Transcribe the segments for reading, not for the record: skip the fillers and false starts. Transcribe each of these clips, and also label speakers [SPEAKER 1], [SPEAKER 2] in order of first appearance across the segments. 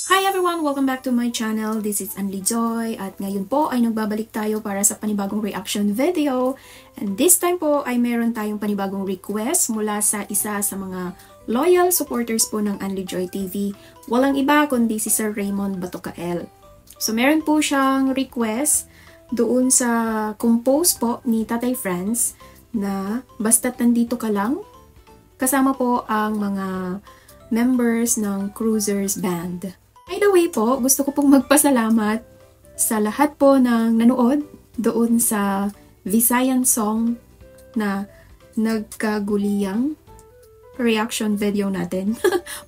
[SPEAKER 1] Hi everyone! Welcome back to my channel. This is Anli Joy at ngayon po ay nagbabalik tayo para sa panibagong reaction video. And this time po ay meron tayong panibagong request mula sa isa sa mga loyal supporters po ng Anli Joy TV. Walang iba kundi si Sir Raymond Batocael. So meron po siyang request doon sa compose po ni Tatay Franz na basta't nandito ka lang. Kasama po ang mga members ng Cruisers Band. By the way po, gusto ko pong magpasalamat sa lahat po ng nanood doon sa Visayan song na nagkaguliyang reaction video natin.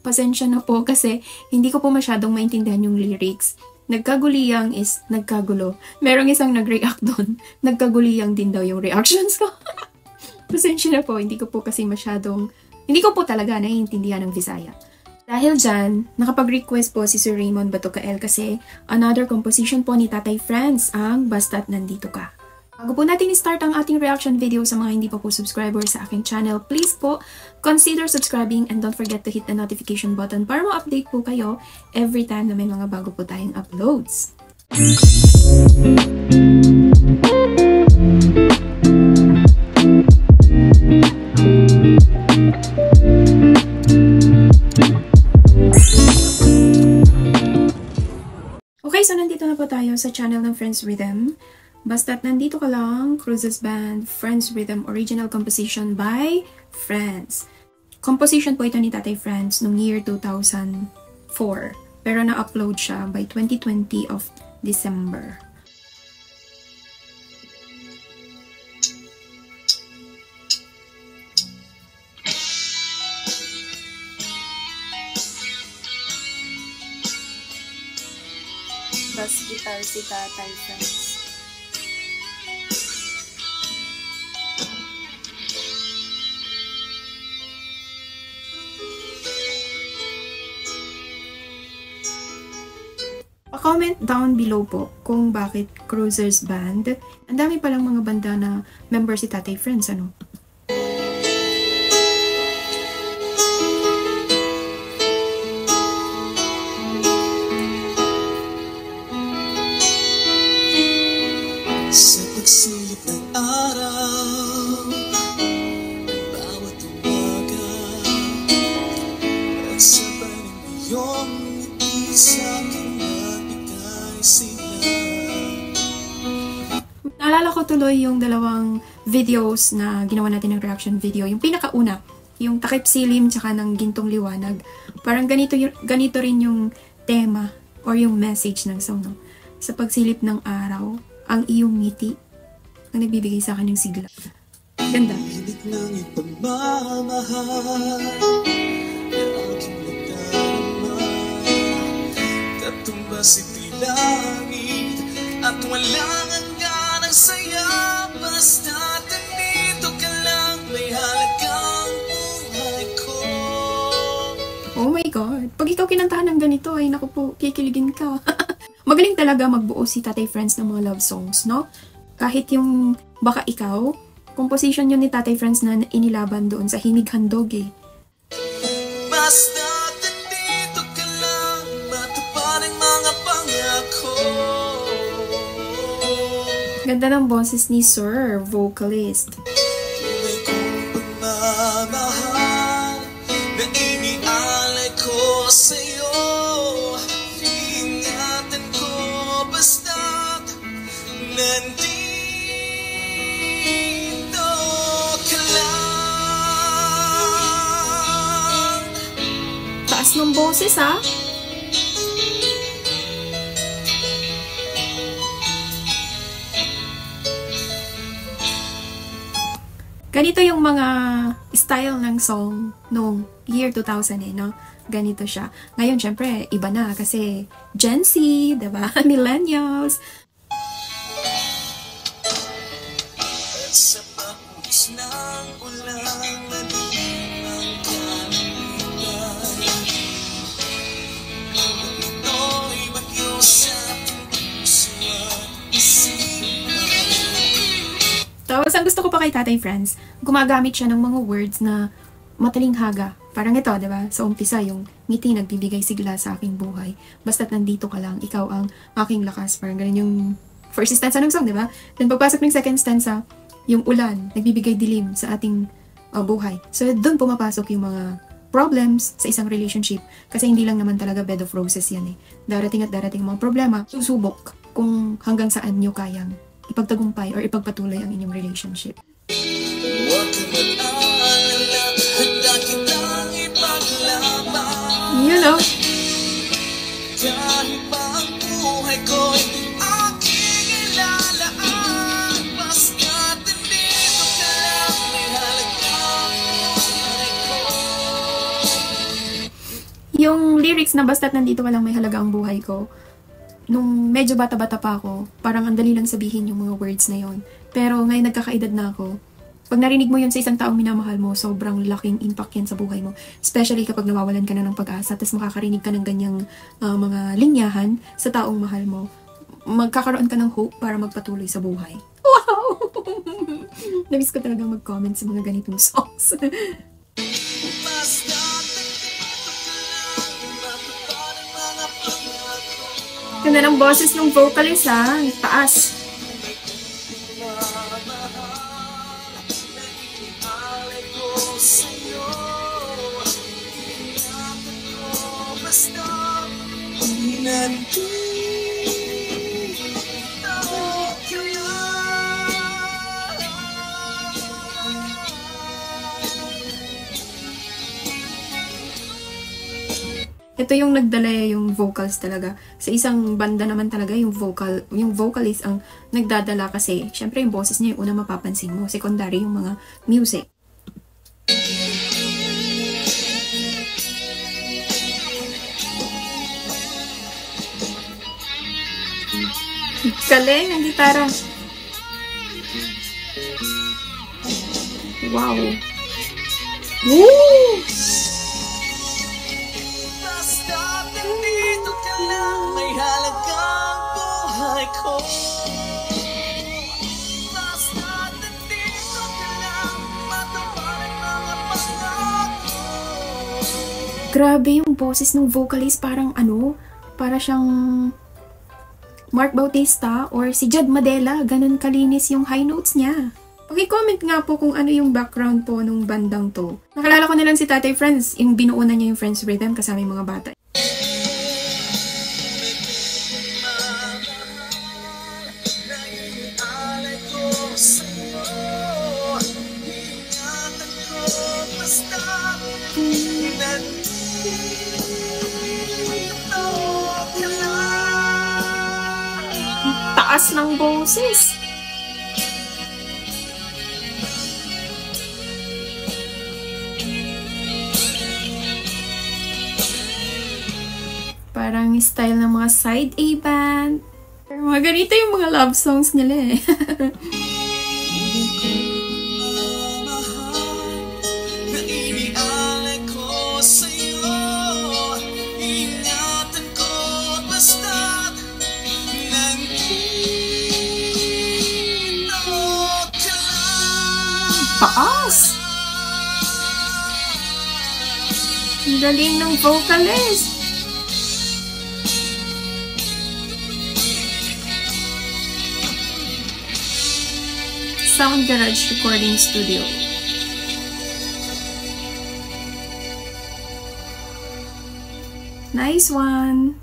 [SPEAKER 1] Pasensya na po kasi hindi ko po masyadong maintindihan yung lyrics. Nagkaguliyang is nagkagulo. Merong isang nag-react doon. Nagkaguliyang din daw yung reactions ko. Pasensya na po, hindi ko po talaga naiintindihan ng Visaya. Dahil dyan, nakapag-request po si Sir Raymond Batocael kasi another composition po ni Tatay Franz ang Basta't Nandito Ka. Bago po natin i-start ang ating reaction video sa mga hindi pa po subscriber sa aking channel, please po consider subscribing and don't forget to hit the notification button para ma-update po kayo every time na may mga bago po tayong uploads. Okay, so nandito na po tayo sa channel ng Friends Rhythm. Basta't Nandito Ka Lang, Cruisers Band, Friends Rhythm, original composition by Franz. Composition po ito ni Tatay Franz noong year 2004. Pero na-upload siya by 2020 of December. Bass guitar si Tatay Franz. Pa-comment down below po kung bakit Cruisers Band. Ang dami palang mga banda na member si Tatay Franz, ano?
[SPEAKER 2] Sa pagsilip ng araw, bawat umaga, at sabay ng iyong ngiti sa aking nagbigay sigla.
[SPEAKER 1] Naalala ko tuloy yung dalawang videos na ginawa natin ng reaction video. Yung pinakauna, yung Takip Silim tsaka ng Gintong Liwanag. Parang ganito rin yung tema or yung message ng song, no? Sa pagsilip ng araw, ang iyong ngiti ang nagbibigay sa akin ng sigla. Ganda.
[SPEAKER 2] Hilig ng ipagmamahal na aking nadarama, katumbas ito'y langit at walang hanggan ang saya. Basta't nandito ka lang, may halagang buhay ko.
[SPEAKER 1] Oh my God! Pag ikaw kinantahan ng ganito, ay naku po, kikiligin ka. Magaling talaga magbuo si Tatay Franz ng mga love songs, no? Kahit yung Baka Ikaw, composition yun ni Tatay Franz na inilaban doon sa Himig Handog, eh.
[SPEAKER 2] Basta't nandito ka lang, matupad ang mga pangako.
[SPEAKER 1] Ganda ng boses ni Sir, vocalist.
[SPEAKER 2] Tunay kong pagmamahal na inialay ko sa'yo. Ingatan ko basta't nandito ka lang.
[SPEAKER 1] Taas ng boses, ha? Ganito yung mga style ng song noong year 2000, eh, no? Ganito siya. Ngayon, syempre, iba na kasi Gen Z, diba? Millennials.
[SPEAKER 2] At sa pagpulis ng ulang madilim ang kalimutan, ito'y bagyo sa ating puso at isipan.
[SPEAKER 1] Tapos, ang gusto ko pa kay Tatay Franz, gumagamit siya ng mga words na matalinghaga Parang ito, di ba? Sa umpisa, yung ngiti nagbibigay sigla sa aking buhay. Basta't nandito ka lang, ikaw ang aking lakas. Parang ganun yung first stanza ng song, di ba? Then pagpasok ng second stanza, yung ulan, nagbibigay dilim sa ating buhay. So, doon pumapasok yung mga problems sa isang relationship. Kasi hindi lang naman talaga bed of roses yan eh. Darating at darating mga problema, susubok kung hanggang saan nyo kayang ipagtagumpay or ipagpatuloy ang inyong relationship.
[SPEAKER 2] Huwag kang mag-alala, handa kitang ipaglaban.
[SPEAKER 1] You know?
[SPEAKER 2] Kahit pa ang buhay ko'y aking ilalaan, basta't nandito ka lang, may halagang buhay ko.
[SPEAKER 1] Yung lyrics na basta't nandito ka lang may halaga ang buhay ko, nung medyo bata-bata pa ako, parang ang dali lang sabihin yung mga words na yon. Pero ngayon nagkakaedad na ako, pag narinig mo yun sa isang taong minamahal mo, sobrang laking impact yan sa buhay mo. Especially kapag nawawalan ka na ng pag-asa, tapos makakarinig ka ng ganyang mga linyahan sa taong mahal mo. Magkakaroon ka ng hope para magpatuloy sa buhay. Wow! Namiss ko talaga mag-comment sa mga ganitong songs. Ganda ng boses ng vocalist ha. Taas. Ito yung nagdala yung vocals talaga. Sa isang banda naman talaga yung vocalist ang nagdadala kasi syempre yung boses niya yung una mapapansin mo. Secondary yung mga music. Galing ng gitara. Wow. Woo!
[SPEAKER 2] May halagang buhay ko. Basta nandito ka lang, matawaran mga pangako.
[SPEAKER 1] Grabe yung boses ng vocalist, parang para siyang Mark Bautista or si Jad Madela, ganun kalinis yung high notes niya. Paki-comment nga po kung ano yung background po nung bandang to. Nakalala ko nilang si Tatay Friends, yung binuunan niya yung Friends Rhythm kasama yung mga bata. Taas ng boses. Parang style ng mga side A band. Pero mga ganito yung mga love songs nila eh. Taas! Ang galing ng vocalist! Sound Garage Recording Studio. Nice one!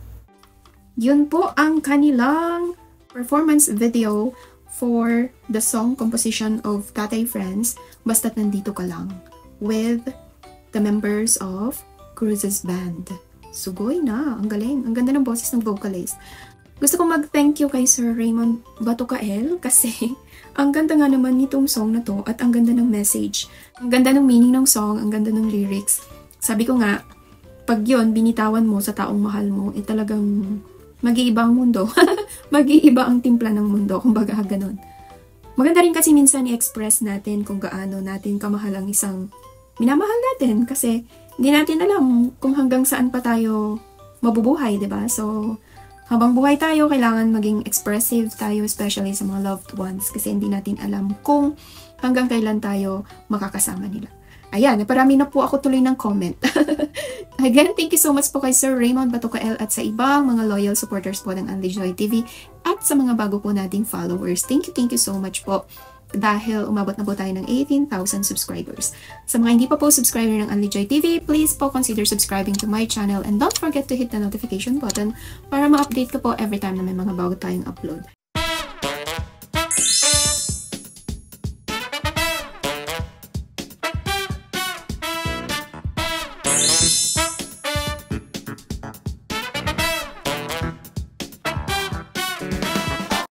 [SPEAKER 1] Yun po ang kanilang performance video for the song composition of Tatay Friends, Basta't Nandito Ka Lang, with the members of Cruz's band. Sugoy na, ang galing. Ang ganda ng boses ng vocalist. Gusto ko mag-thank you kay Sir Raymond Batucael kasi ang ganda nga naman nitong song na to at ang ganda ng message. Ang ganda ng meaning ng song, ang ganda ng lyrics. Sabi ko nga, pag yun, binitawan mo sa taong mahal mo, talagang mag-iiba ang mundo. Mag-iiba ang timpla ng mundo, kumbaga ganun. Maganda rin kasi minsan i-express natin kung gaano natin kamahal ang isang minamahal natin kasi hindi natin alam kung hanggang saan pa tayo mabubuhay, 'di ba? So, habang buhay tayo, kailangan maging expressive tayo, especially sa mga loved ones kasi hindi natin alam kung hanggang kailan tayo makakasama nila. Ayan, naparami na po ako tuloy ng comment. Again, thank you so much po kay Sir Raymond Batucael at sa ibang mga loyal supporters po ng Only Joy TV at sa mga bago po nating followers. Thank you so much po. Dahil umabot na po tayo ng 18,000 subscribers. Sa mga hindi pa po subscriber ng Only Joy TV, please po consider subscribing to my channel and don't forget to hit the notification button para ma-update ka po every time na may mga bago tayong upload.